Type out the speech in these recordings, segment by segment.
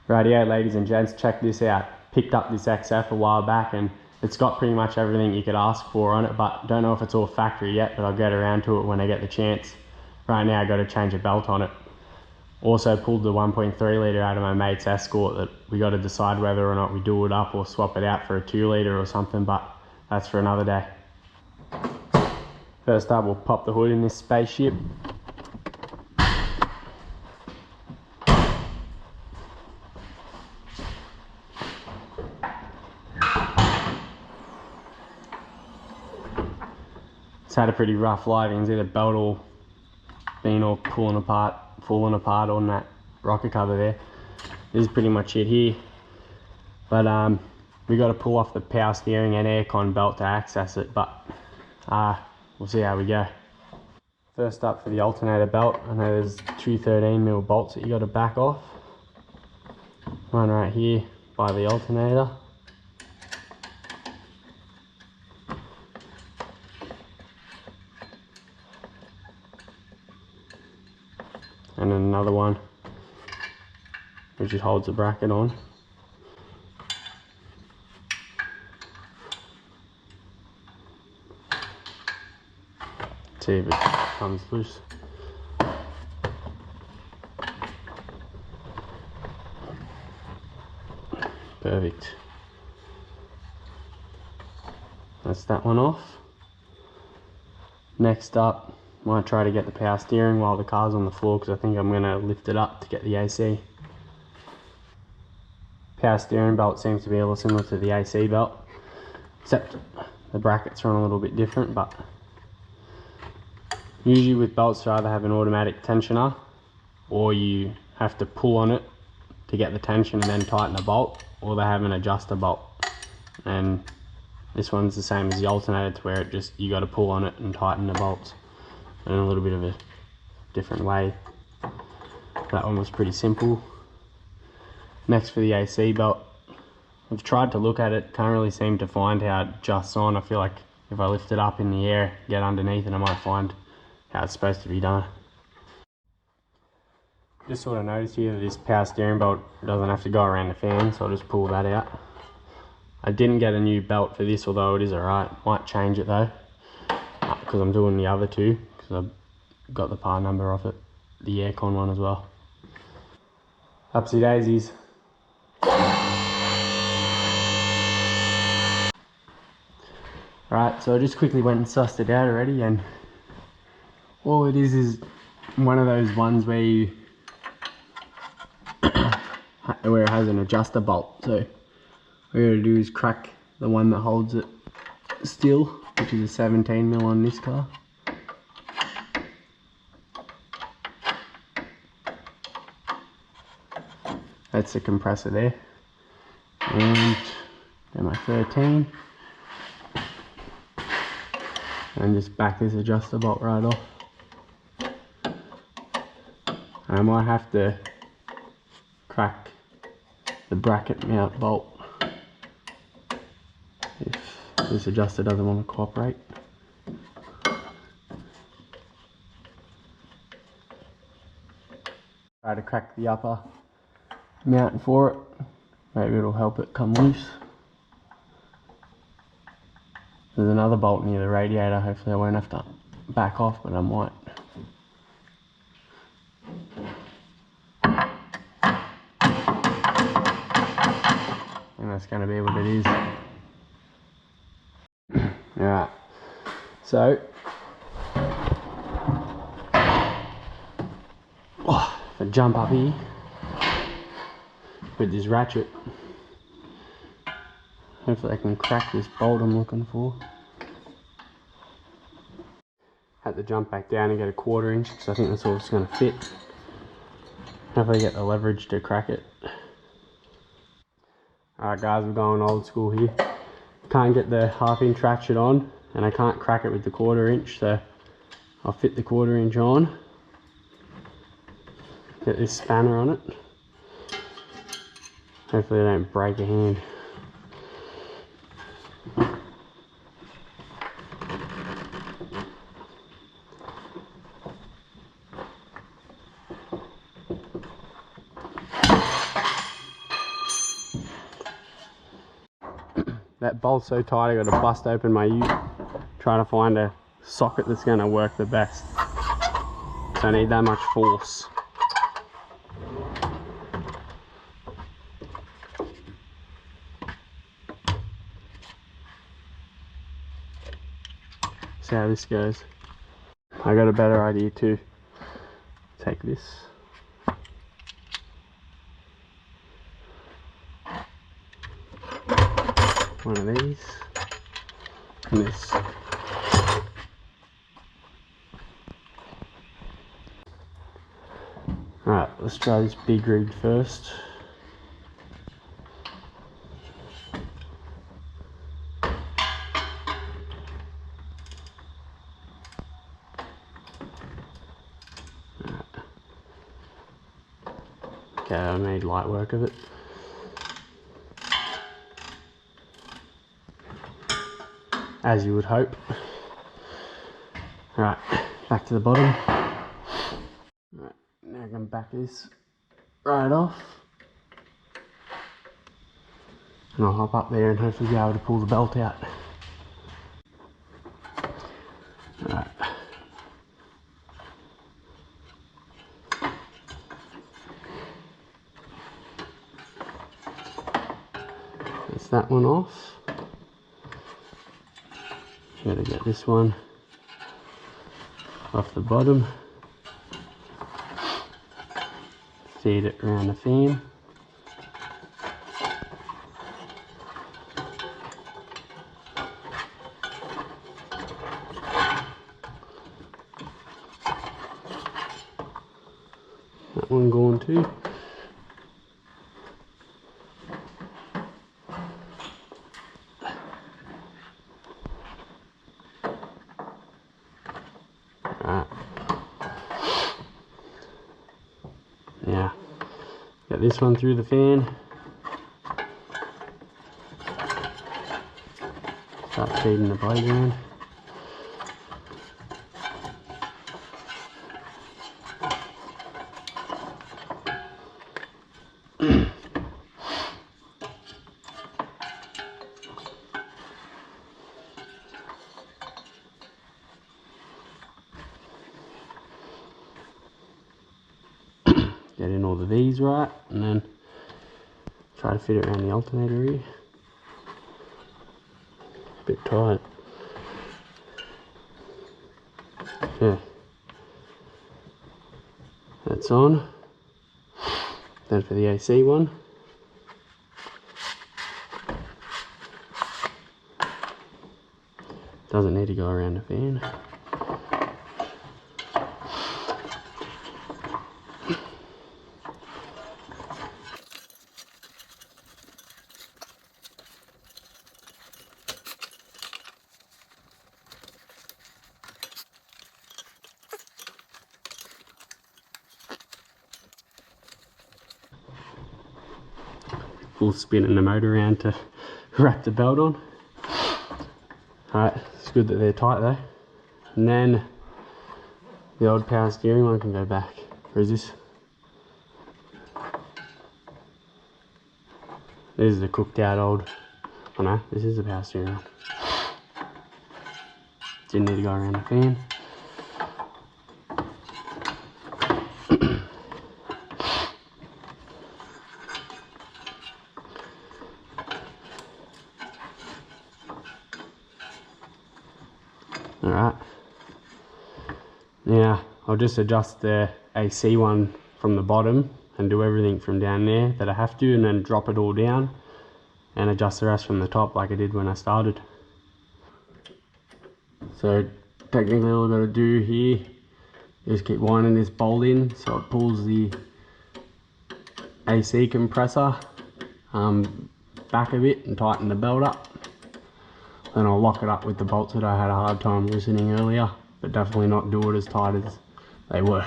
Radio, ladies and gents, check this out. Picked up this XF a while back and it's got pretty much everything you could ask for on it, but don't know if it's all factory yet, but I'll get around to it when I get the chance. Right now I got to change a belt on it. Also pulled the 1.3 litre out of my mate's Escort that we got to decide whether or not we do it up or swap it out for a 2 litre or something, but that's for another day. First up, we'll pop the hood in this spaceship. It's had a pretty rough life. You can see the belt all been all falling apart on that rocker cover there. This is pretty much it here. But we got to pull off the power steering and aircon belt to access it, but we'll see how we go. First up for the alternator belt, I know there's 2 13mm bolts that you got to back off. One right here by the alternator. And then another one which just holds the bracket on. See if it comes loose. Perfect. That's that one off. Next up, might try to get the power steering while the car's on the floor, because I think I'm going to lift it up to get the AC. Power steering belt seems to be a little similar to the AC belt, except the brackets are a little bit different, but usually with belts you either have an automatic tensioner or you have to pull on it to get the tension and then tighten the bolt, or they have an adjuster bolt. And this one's the same as the alternator, to where it just, you got to pull on it and tighten the bolts in a little bit of a different way. That one was pretty simple. Next for the AC belt, I've tried to look at it, can't really seem to find how it adjusts on. I feel like if I lift it up in the air, get underneath it, I might find how it's supposed to be done. Just sort of noticed here that this power steering belt doesn't have to go around the fan, so I'll just pull that out. I didn't get a new belt for this, although it is alright. Might change it though, because I'm doing the other two, because I've got the part number off it, the aircon one as well. Upsy daisies. Right, so I just quickly went and sussed it out already, and all it is one of those ones where you where it has an adjuster bolt. So what you gotta do is crack the one that holds it still, which is a 17mm on this car. That's the compressor there, and then my 13, and just back this adjuster bolt right off. I might have to crack the bracket mount bolt if this adjuster doesn't want to cooperate. Try to crack the upper mount for it, maybe it'll help it come loose. There's another bolt near the radiator, hopefully I won't have to back off, but I might. And that's going to be what it is. Alright, so if I jump up here with this ratchet, hopefully I can crack this bolt I'm looking for. Had to jump back down and get a 1/4 inch, because I think that's all it's going to fit. Hopefully get the leverage to crack it. Alright guys, we're going old school here. Can't get the 1/2 inch ratchet on, and I can't crack it with the 1/4 inch, so I'll fit the 1/4 inch on. Get this spanner on it. Hopefully I don't break a hand. that bolt's so tight I got to bust open my ute, trying to find a socket that's going to work the best. So I need that much force. See how this goes. I got a better idea too. Take this. One of these. And this. Alright, let's try this big rig first. Okay, I made light work of it. As you would hope. Right, back to the bottom. Right, now I can back this right off. And I'll hop up there and hopefully be able to pull the belt out. Right. That's that one off. Gotta get this one off the bottom. Feed it around the fan. That one going too. Right. Now, get this one through the fan. Start feeding the blade around. Get in all the V's right, and then try to fit it around the alternator here. Bit tight. Okay. That's on. Then for the AC one. Doesn't need to go around the fan. Full spinning the motor around to wrap the belt on. Alright, it's good that they're tight though. And then the old power steering one can go back. Or is this? This is the cooked out old. Oh no, this is the power steering one. Didn't need to go around the fan. Alright, now I'll just adjust the AC one from the bottom and do everything from down there that I have to, and then drop it all down and adjust the rest from the top like I did when I started. So technically all I've got to do here is keep winding this bolt in so it pulls the AC compressor back a bit and tighten the belt up. Then I'll lock it up with the bolts that I had a hard time loosening earlier, but definitely not do it as tight as they were.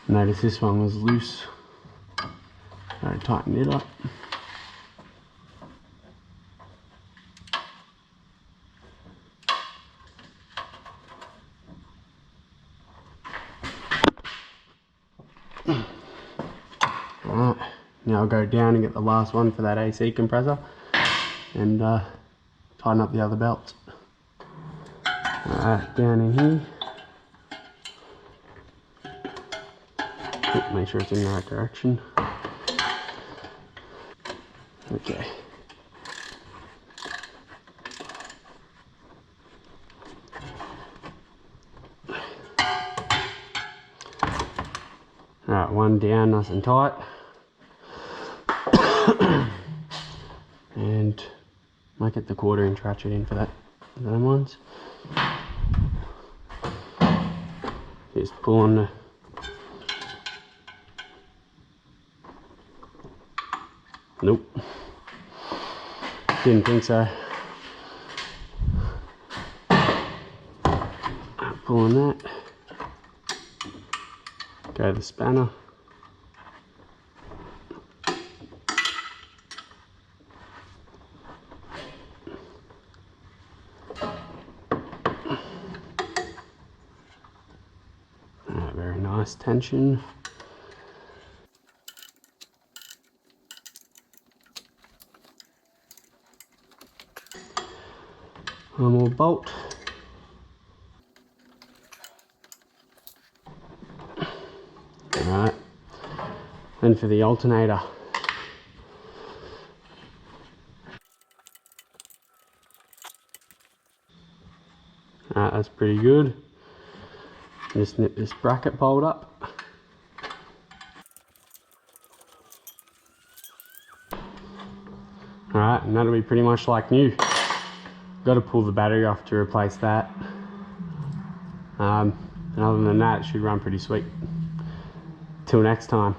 Notice this one was loose, so I tightened it up. Now I'll go down and get the last one for that AC compressor and tighten up the other belts. Alright, down in here. Make sure it's in the right direction. Okay. Alright, one down nice and tight. And might get the 1/4 inch ratchet in for them ones. Just pull on the nope. Didn't think so. Pull on that. Go to the spanner. Very nice tension. One more bolt. Alright. Then for the alternator. Alright, that's pretty good. Just nip this bracket bolt up. Alright, and that'll be pretty much like new. Got to pull the battery off to replace that. And other than that, it should run pretty sweet. Till next time.